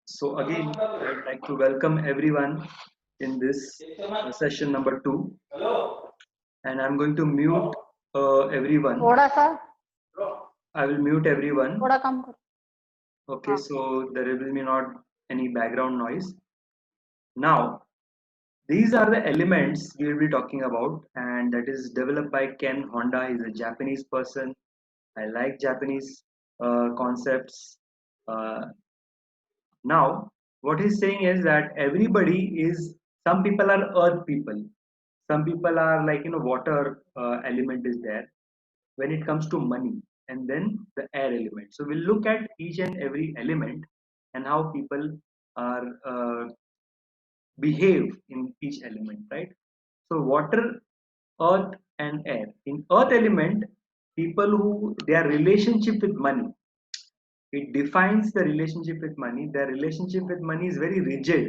So again, I would like to welcome everyone in this session number 2, and I'm going to mute everyone. थोड़ा सा I will mute everyone. थोड़ा कम करो. Okay, so there will be not any background noise. Now, these are the elements we will be talking about, and that is developed by Ken Honda. He's a Japanese person. I like Japanese concepts. Uh, Now, what he's saying is that everybody is, some people are earth people, some people are like, water element is there when it comes to money, and then the air element. So we'll look at each and every element and how people are behave in each element, right? So water, earth, and air. In earth element, people who their relationship with money, it defines the relationship with money. Their relationship with money is very rigid.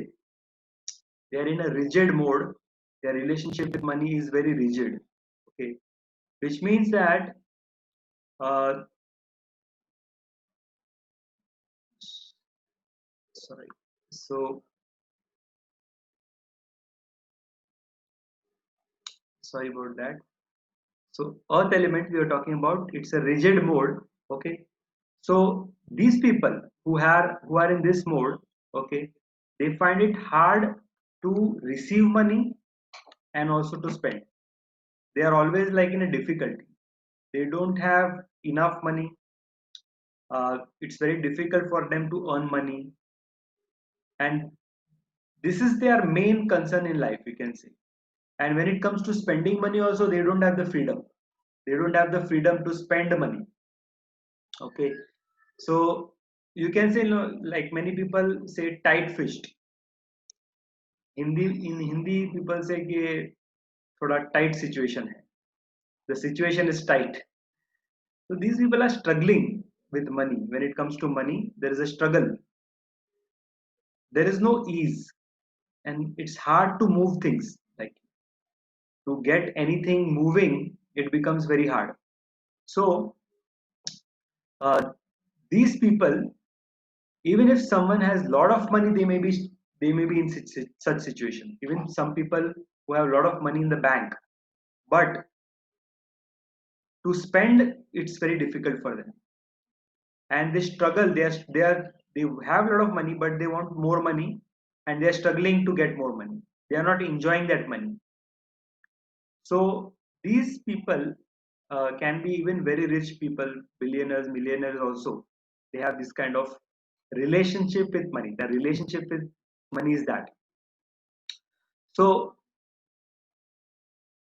They are in a rigid mode. Their relationship with money is very rigid. Okay, which means that uh, sorry. So sorry about that. So earth element we are talking about, it's a rigid mode. Okay, so these people who are in this mode, okay, they find it hard to receive money and also to spend. They are always like in a difficulty. They don't have enough money. It's very difficult for them to earn money, and this is their main concern in life, we can say. And when it comes to spending money also, they don't have the freedom. They don't have the freedom to spend money. Okay, so you can say, like many people say, tight fished. Hindi people say कि थोड़ा tight situation है. The situation is tight. So these people are struggling with money. When it comes to money, there is a struggle. There is no ease, and it's hard to move things. Like, to get anything moving, it becomes very hard. So uh, these people, even if someone has a lot of money, they may be in such situation. Even some people who have a lot of money in the bank, but to spend, it's very difficult for them, and they struggle. They have a lot of money, but they want more money, and they are struggling to get more money. They are not enjoying that money. So these people can be even very rich people, billionaires, millionaires also. They have this kind of relationship with money. The relationship with money is that. So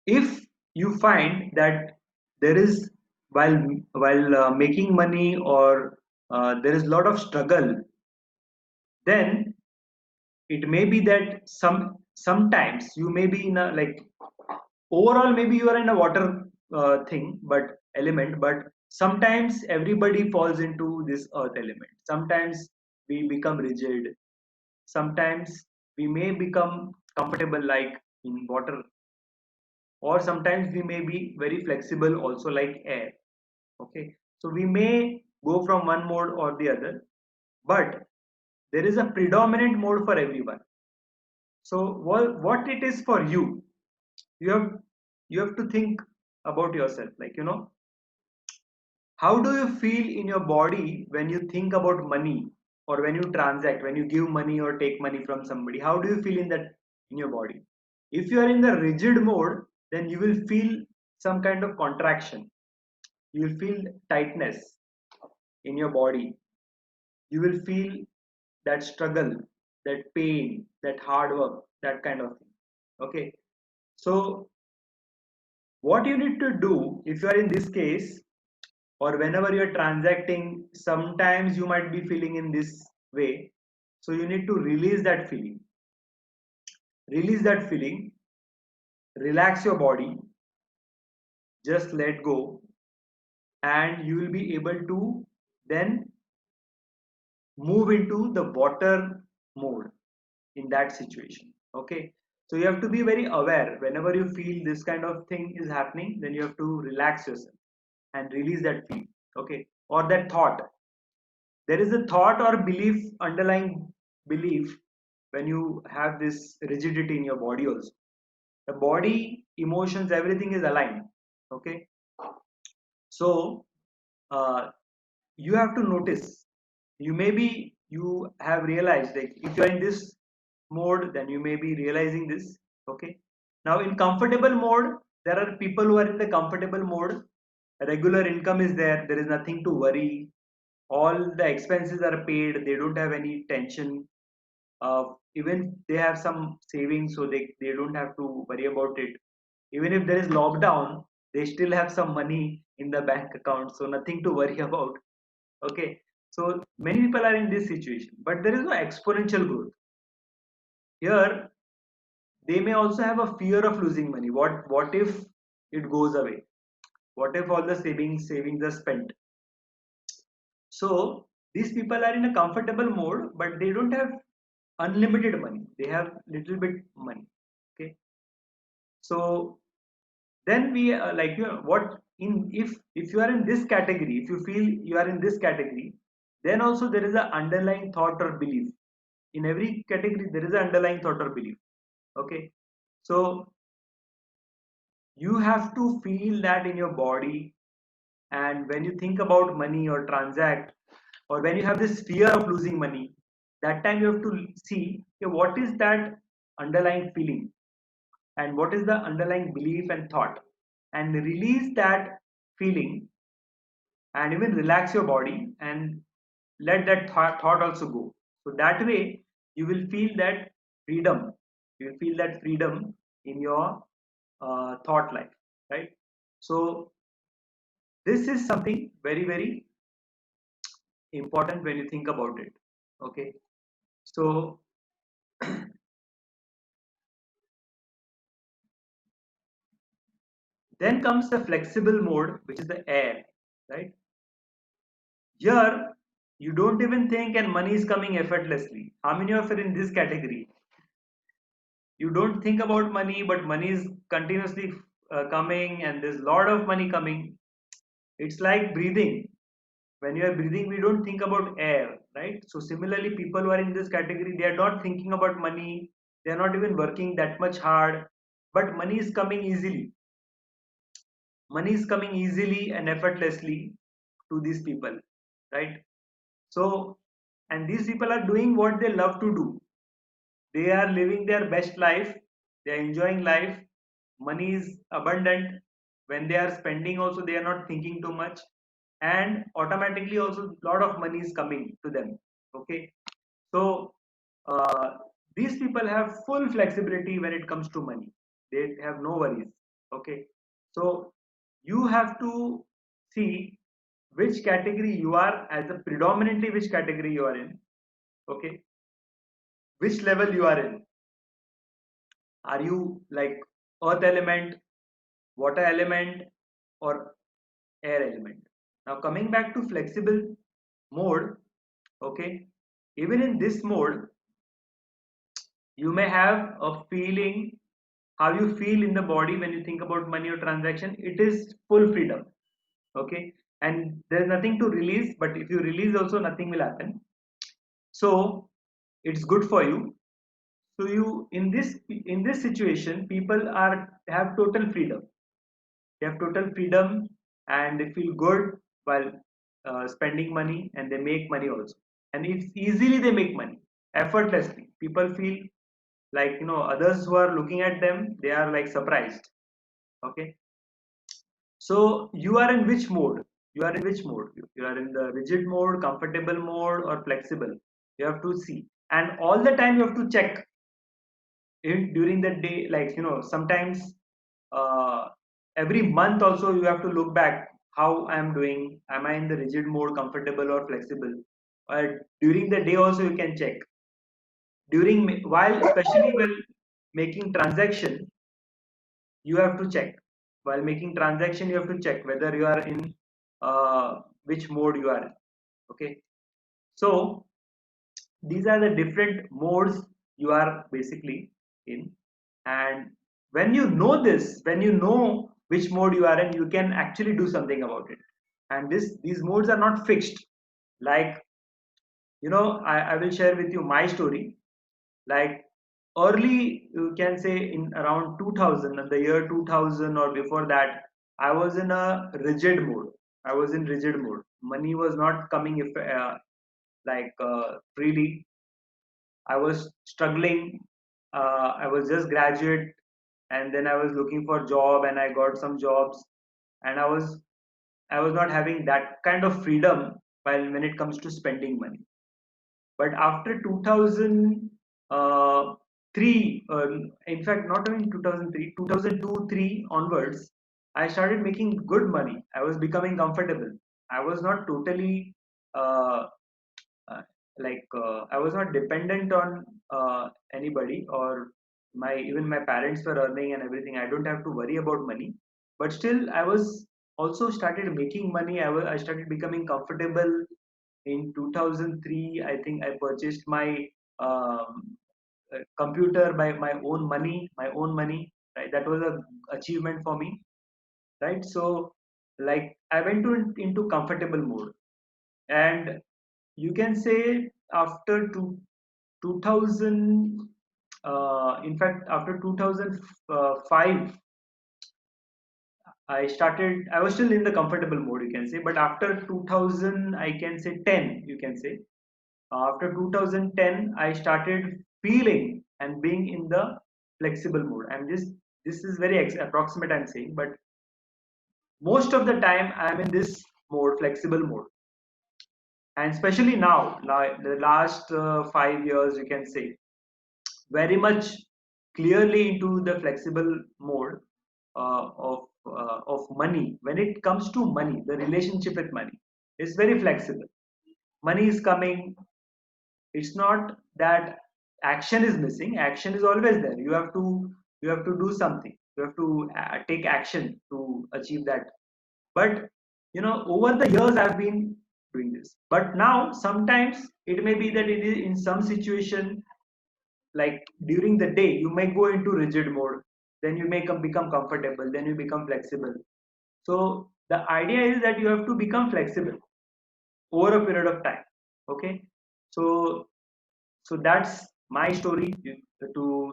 if you find that there is, while making money, or there is a lot of struggle, then it may be that sometimes you may be in a, like, overall maybe you are in a water thing, but element, but sometimes everybody falls into this earth element. Sometimes we become rigid, sometimes we may become comfortable like in water, or sometimes we may be very flexible also like air. Okay, so we may go from one mode or the other, but there is a predominant mode for everyone. So what it is for you, you have you have to think about yourself, like, how do you feel in your body when you think about money, or when you transact, when you give money or take money from somebody? How do you feel in that, in your body? If you are in the rigid mode, then you will feel some kind of contraction. You will feel tightness in your body. You will feel that struggle, that pain, that hard work, that kind of thing. Okay, so what you need to do, if you are in this case, or whenever you are transacting, sometimes you might be feeling in this way. So you need to release that feeling. Release that feeling, relax your body, just let go, and you will be able to then move into the water mode in that situation. Okay, so you have to be very aware whenever you feel this kind of thing is happening, then you have to relax yourself and release that feeling. Okay, or that thought. There is a thought or belief underlying belief when you have this rigidity in your body also. The body, emotions, everything is aligned. Okay. So uh, you have to notice. You maybe you have realized, like if you are in this mode, then you may be realizing this. Okay. Now in comfortable mode, there are people who are in the comfortable mode. Regular income is there. There is nothing to worry. All the expenses are paid. They don't have any tension. Even they have some savings, so they don't have to worry about it. Even if there is lockdown, they still have some money in the bank account, so nothing to worry about. Okay, so many people are in this situation, but there is no exponential growth here. They may also have a fear of losing money. What if it goes away? What if all the savings are spent? So these people are in a comfortable mode, but they don't have unlimited money. They have little bit money. Okay, so then we like what in if you are in this category, if you feel you are in this category, then also there is an underlying thought or belief. In every category there is an underlying thought or belief. Okay, so you have to feel that in your body. And when you think about money or transact, or when you have this fear of losing money, that time you have to see, okay, what is that underlying feeling, and what is the underlying belief and thought, and release that feeling, and even relax your body and let that thought also go. So that way you will feel that freedom. You will feel that freedom in your thought life, right? So this is something very very important when you think about it. Okay, so then comes the flexible mode, which is the air, right? Here you don't even think and money is coming effortlessly. How many of you are in this category? You don't think about money, but money is continuously coming, and there's a lot of money coming. It's like breathing. When you are breathing, we don't think about air, right? So similarly, people who are in this category, they are not thinking about money. They are not even working that much hard, but money is coming easily. Money is coming easily and effortlessly to these people, right? So, and these people are doing what they love to do. They are living their best life. They are enjoying life. Money is abundant. When they are spending also, they are not thinking too much, and automatically also a lot of money is coming to them. Okay, so uh, these people have full flexibility when it comes to money. They have no worries. Okay, so you have to see which category you are, as a predominantly which category you are in. Okay, which level you are in. Are you like earth element, water element, or air element? Now coming back to flexible mode. Okay, even in this mode you may have a feeling. How you feel in the body when you think about money or transaction, it is full freedom. Okay, and there's nothing to release, but if you release also nothing will happen. So it's good for you. So you in this situation, people are have total freedom. They have total freedom, and they feel good while spending money, and they make money also. And it's easily they make money effortlessly. People feel like, others who are looking at them, they are like surprised. Okay, so you are in which mode? You are in which mode? You are in the rigid mode, comfortable mode, or flexible? You have to see, and all the time you have to check during the day. Like, sometimes uh, every month also you have to look back how I am doing. Am I in the rigid mode, comfortable, or flexible? During the day also you can check. While especially while making transaction, you have to check. While making transaction, you have to check whether you are in which mode you are in. Okay, so these are the different modes you are basically in. And when you know this, when you know which mode you are in, you can actually do something about it. And these modes are not fixed. Like I will share with you my story. Like early, you can say in around 2000, in the year 2000 or before that, I was in a rigid mode. I was in rigid mode. Money was not coming if freely. I was struggling. I was just graduate, and then I was looking for job, and I got some jobs, and I was not having that kind of freedom while when it comes to spending money. But after 2003, in fact, not even 2003, 2002, 3 onwards, I started making good money. I was becoming comfortable. I was not totally uh, I was not dependent on anybody, or my even my parents were earning and everything. I don't have to worry about money, but still I was also started making money. I started becoming comfortable. In 2003, I think I purchased my um, computer by my own money, right? That was a achievement for me, right? So like I went into comfortable mode, and you can say after 2000, in fact after 2005, I was still in the comfortable mode, you can say, but after 2000, I can say 10, you can say, after 2010, I started feeling and being in the flexible mode. This is very approximate I'm saying, but most of the time I'm in this mode, flexible mode. And especially now, like the last 5 years, you can say, very much clearly into the flexible mode of money. When it comes to money, the relationship with money is very flexible. Money is coming. It's not that action is missing. Action is always there. You have to do something. You have to take action to achieve that. But over the years I've been doing this. But now sometimes it may be that it is in some situation, like during the day you may go into rigid mode, then you may become comfortable, then you become flexible. So the idea is that you have to become flexible over a period of time. Okay, so that's my story to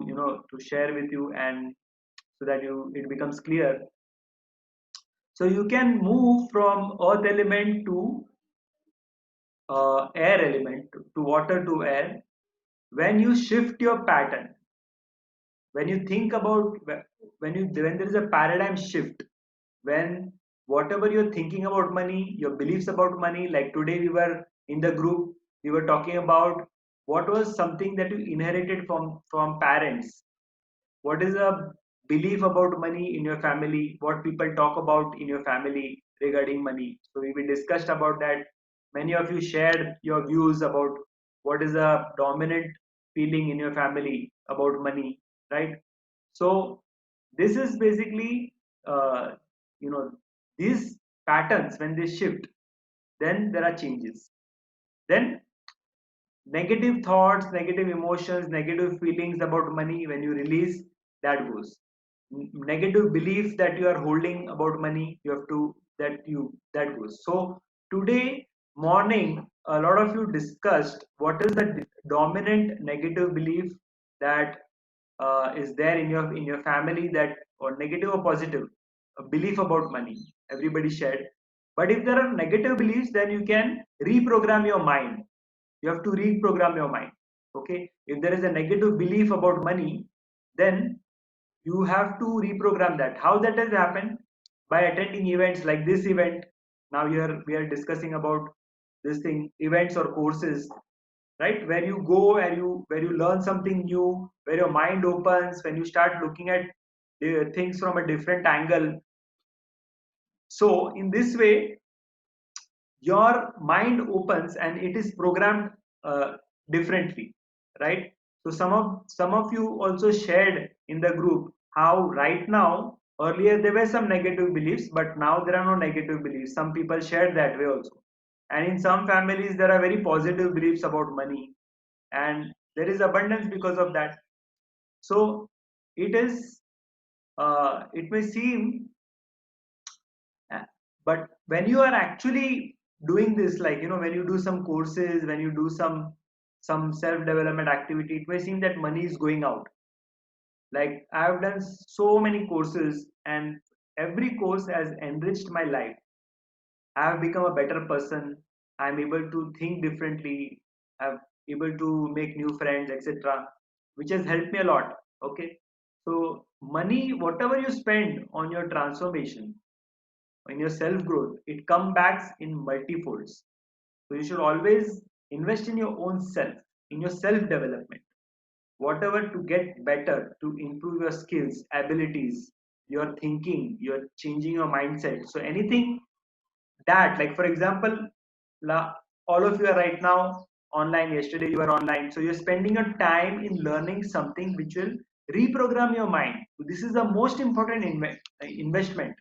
share with you, and so that you it becomes clear. So you can move from earth element to air element, to water to air, when you shift your pattern. When you think about, when there is a paradigm shift, when whatever you're thinking about money, your beliefs about money, like today we were in the group, we were talking about what was something that you inherited from parents. What is a belief about money in your family? What people talk about in your family regarding money? So we discussed about that. Many of you shared your views about what is a dominant feeling in your family about money, right? So this is basically, you know these patterns, when they shift, then there are changes. Then negative thoughts, negative emotions, negative feelings about money, when you release, that goes. Negative belief that you are holding about money, you have to that goes. So today morning, a lot of you discussed what is the dominant negative belief that is there in your family, that, or negative or positive, a belief about money. Everybody shared. But if there are negative beliefs, then you can reprogram your mind. You have to reprogram your mind. Okay, if there is a negative belief about money, then you have to reprogram that. How that has happened? By attending events like this event. Now we are discussing about this thing, events or courses, right? Where you go, where you learn something new, where your mind opens, when you start looking at the things from a different angle. So in this way, your mind opens and it is programmed differently, right? So some of you also shared in the group how right now, earlier there were some negative beliefs, but now there are no negative beliefs. Some people shared that way also. And in some families there are very positive beliefs about money, and there is abundance because of that. So it may seem, uh, but when you are actually doing this, like, when you do some courses, when you do some self development activity, it may seem that money is going out. Like, I have done so many courses, and every course has enriched my life. I have become a better person. I'm able to think differently. I'm able to make new friends, etc., which has helped me a lot. Okay, so money, whatever you spend on your transformation, in your self growth, it comes back in multifolds. So you should always invest in your own self, in your self development, whatever, to get better, to improve your skills, abilities, your thinking, you're changing your mindset. So anything that, like, for example, all of you are right now online. Yesterday you were online, so you're spending your time in learning something which will reprogram your mind. So this is the most important investment.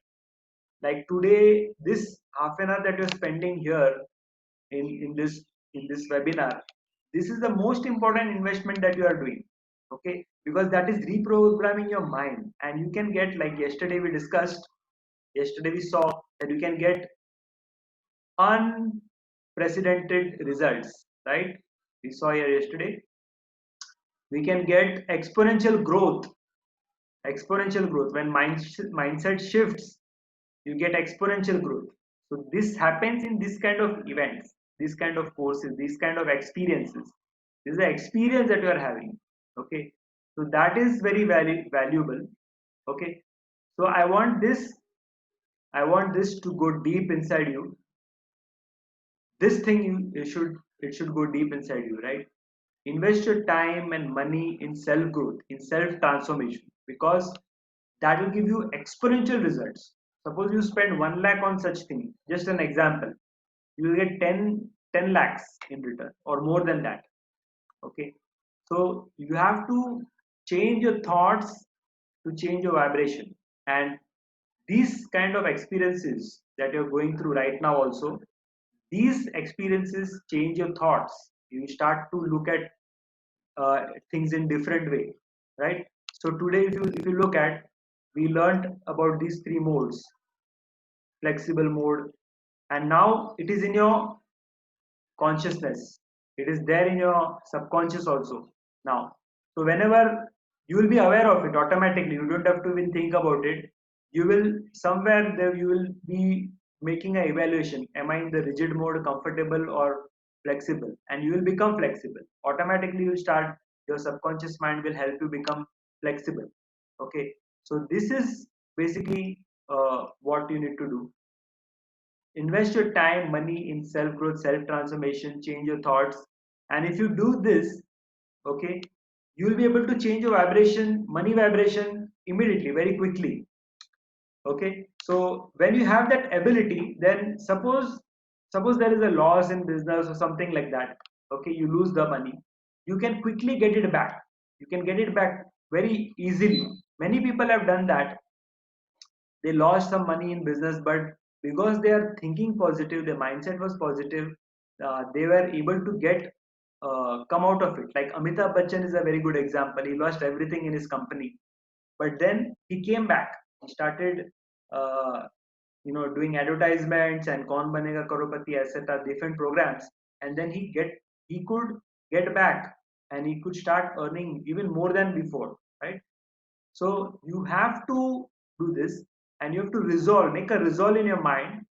Like today, this half an hour that you're spending here in this webinar, this is the most important investment that you are doing. Okay, because that is reprogramming your mind, and you can get, like yesterday we discussed, yesterday we saw that you can get unprecedented results, right? We saw here yesterday, we can get exponential growth when mindset shifts. You get exponential growth. So this happens in this kind of events, this kind of courses, these kind of experiences. This is the experience that you are having. Okay, so that is very valuable. Okay, so I want this to go deep inside you. This thing, it should go deep inside you, right? Invest your time and money in self growth, in self transformation, because that will give you exponential results. Suppose you spend 1 lakh on such thing, just an example, you will get 10 lakhs in return, or more than that. Okay, so you have to change your thoughts to change your vibration. And these kind of experiences that you're going through right now also, these experiences change your thoughts. You start to look at things in different way, right? So today, if you look at, we learned about these three modes: flexible mode, and now it is in your consciousness, it is there in your subconscious also now. So whenever, you will be aware of it automatically, you don't have to even think about it. You will, somewhere there, you will be making an evaluation: am I in the rigid mode, comfortable, or flexible? And you will become flexible automatically. You start, your subconscious mind will help you become flexible. Okay, so this is basically what you need to do. Invest your time, money in self growth, self transformation, change your thoughts. And if you do this, okay, you will be able to change your vibration, money vibration, immediately, very quickly. Okay, so when you have that ability, then suppose there is a loss in business or something like that. Okay, you lose the money, you can quickly get it back. You can get it back very easily. Many people have done that. They lost some money in business, but because they are thinking positive, their mindset was positive, they were able to get come out of it. Like Amitabh Bachchan is a very good example. He lost everything in his company, but then he came back. He started uh, doing advertisements and Kaun Banega Crorepati, etc., different programs. And then he could get back, and he could start earning even more than before, right? So you have to do this, and you have to make a resolve in your mind.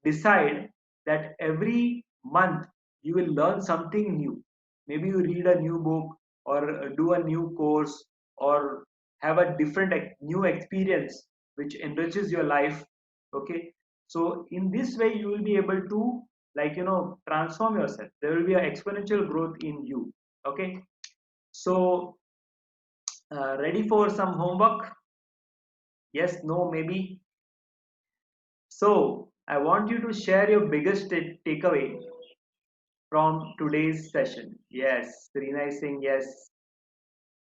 Decide that every month you will learn something new. Maybe you read a new book, or do a new course, or have a different new experience which enriches your life. Okay, so in this way you will be able to, like, transform yourself. There will be an exponential growth in you. Okay, so ready for some homework? Yes, no, maybe. So I want you to share your biggest takeaway from today's session. Yes, Serena is saying yes.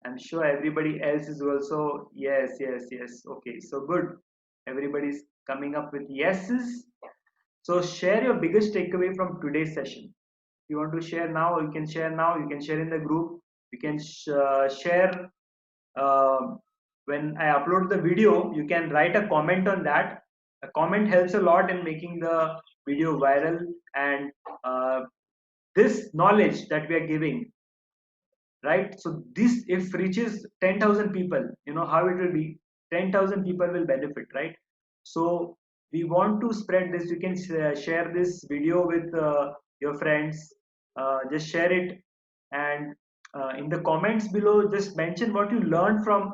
I'm sure everybody else is also yes, yes, yes. Okay, so good. Everybody's coming up with yeses. So share your biggest takeaway from today's session. If you want to share now, you can share now. You can share in the group. You can share um, when I upload the video. You can write a comment on that. A comment helps a lot in making the video viral, and this knowledge that we are giving, right? So this, if reaches 10,000 people, you know how it will be. 10,000 people will benefit, right? So we want to spread this. You can share this video with your friends. Just share it, and in the comments below, just mention what you learned from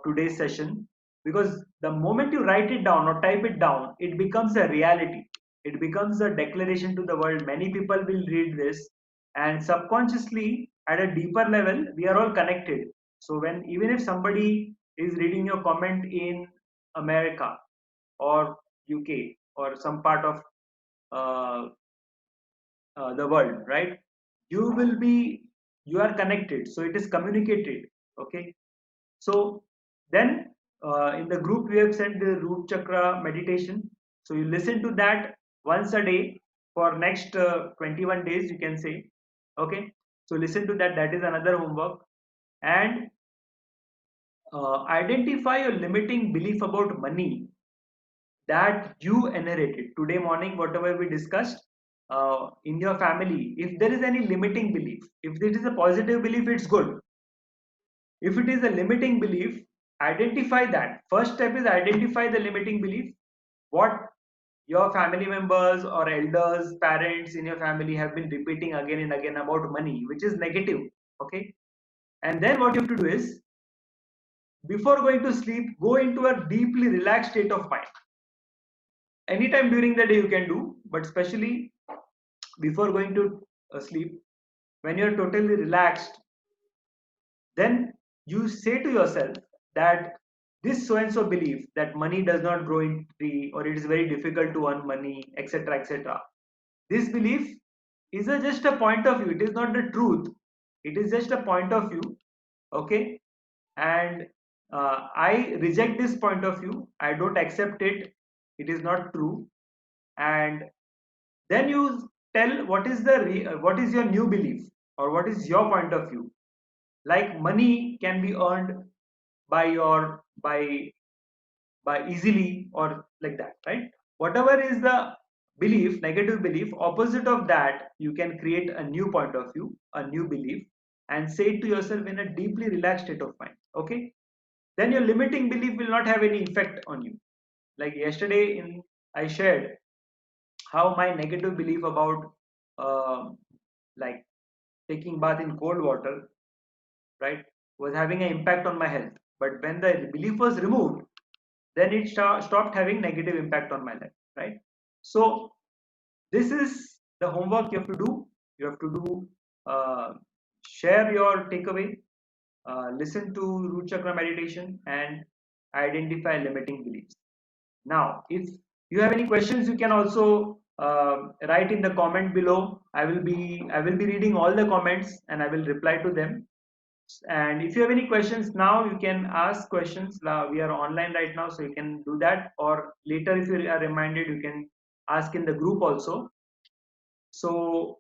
today's session. Because the moment you write it down or type it down, it becomes a reality. It becomes a declaration to the world. Many people will read this, and subconsciously at a deeper level we are all connected. So when, even if somebody is reading your comment in America or UK or some part of uh, the world, right? You will be, you are connected, so it is communicated. Okay. So then in the group we have sent the root chakra meditation. So you listen to that once a day for next 21 days, you can say. Okay. So listen to that. That is another homework. And identify your limiting belief about money that you inherited today morning, whatever we discussed in your family. If there is any limiting belief, if it is a positive belief, it's good. If it is a limiting belief, identify that. First step is identify the limiting belief. What your family members or elders, parents in your family have been repeating again and again about money, which is negative. Okay. And then what you have to do is, before going to sleep, go into a deeply relaxed state of mind. Anytime during the day you can do, but especially before going to sleep, when you're totally relaxed, then you say to yourself that this so and so belief that money does not grow in tree, or it is very difficult to earn money, etc., etc. This belief is just a point of view. It is not the truth. It is just a point of view. Okay. And I reject this point of view. I don't accept it. It is not true. And then you tell what is the what is your new belief, or what is your point of view. Like money can be earned by your by easily, or like that, right? Whatever is the belief, negative belief, opposite of that, you can create a new point of view, a new belief, and say it to yourself in a deeply relaxed state of mind. Okay. Then your limiting belief will not have any effect on you. Like yesterday in, I shared how my negative belief about like taking bath in cold water, right, was having an impact on my health. But when the belief was removed, then it stopped having negative impact on my life, right? So this is the homework you have to do. You have to do, share your takeaway, listen to root chakra meditation, and identify limiting beliefs. Now, if you have any questions, you can also write in the comment below. I will be reading all the comments and I will reply to them. And if you have any questions now, you can ask questions. We are online right now, so you can do that. Or later, if you are reminded, you can ask in the group also. So